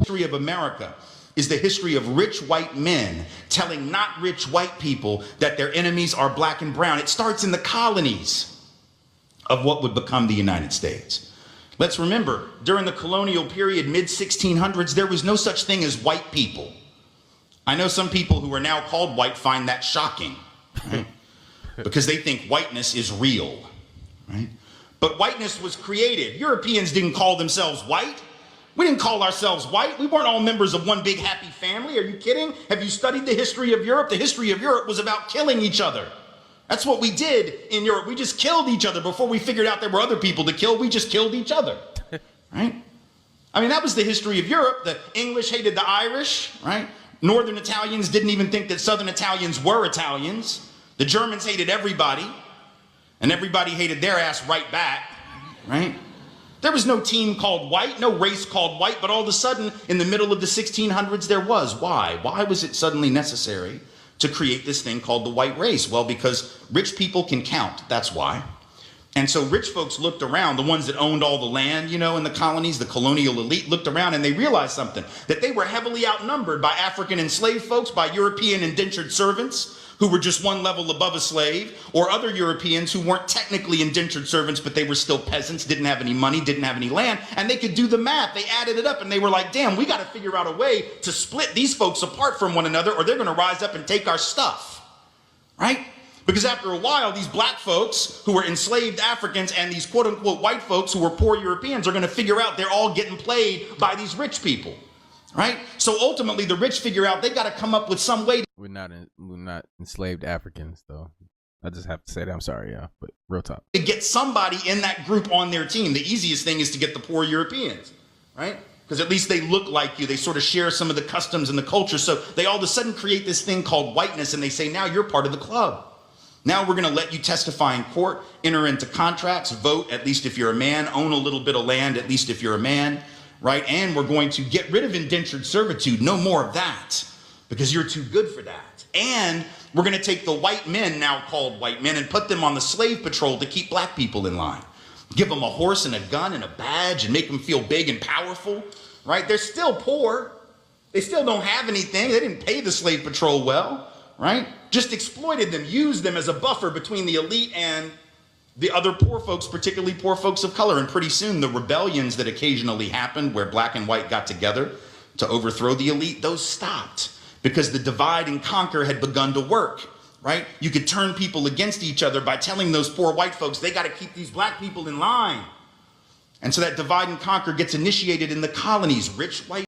history of America is the history of rich white men telling not rich white people that their enemies are black and brown. It starts in the colonies of what would become the United States. Let's remember, during the colonial period, mid-1600s, there was no such thing as white people. I know some people who are now called white find that shocking, right? Because they think whiteness is real, right? But whiteness was created. Europeans didn't call themselves white. We didn't call ourselves white. We weren't all members of one big happy family. Are you kidding? Have you studied the history of Europe? The history of Europe was about killing each other. That's what we did in Europe. We just killed each other before we figured out there were other people to kill. We just killed each other, right? I mean, that was the history of Europe. The English hated the Irish, right? Northern Italians didn't even think that Southern Italians were Italians. The Germans hated everybody, and everybody hated their ass right back, right? There was no team called white, no race called white, but all of a sudden, in the middle of the 1600s, there was. Why? Why was it suddenly necessary to create this thing called the white race? Well, because rich people can count, that's why. And so rich folks looked around, the ones that owned all the land, you know, in the colonies, the colonial elite looked around and they realized something, that they were heavily outnumbered by African enslaved folks, by European indentured servants, who were just one level above a slave, or other Europeans who weren't technically indentured servants, but they were still peasants, didn't have any money, didn't have any land, and they could do the math. They added it up and they were like, damn, we got to figure out a way to split these folks apart from one another or they're going to rise up and take our stuff, right? Because after a while, these black folks who were enslaved Africans and these quote unquote white folks who were poor Europeans are going to figure out they're all getting played by these rich people, right? So ultimately the rich figure out they got to come up with some way. We're not enslaved Africans, though. I just have to say that. I'm sorry, yeah, but real talk. To get somebody in that group on their team. The easiest thing is to get the poor Europeans, right? Because at least they look like you. They sort of share some of the customs and the culture. So they all of a sudden create this thing called whiteness and they say, now you're part of the club. Now we're going to let you testify in court, enter into contracts, vote, at least if you're a man, own a little bit of land, at least if you're a man, right? And we're going to get rid of indentured servitude. No more of that, because you're too good for that. And we're going to take the white men, now called white men, and put them on the slave patrol to keep black people in line. Give them a horse and a gun and a badge and make them feel big and powerful, right? They're still poor. They still don't have anything. They didn't pay the slave patrol well, right? Just exploited them, used them as a buffer between the elite and the other poor folks, particularly poor folks of color. And pretty soon the rebellions that occasionally happened where black and white got together to overthrow the elite, those stopped because the divide and conquer had begun to work, right? You could turn people against each other by telling those poor white folks, they got to keep these black people in line. And so that divide and conquer gets initiated in the colonies. Rich white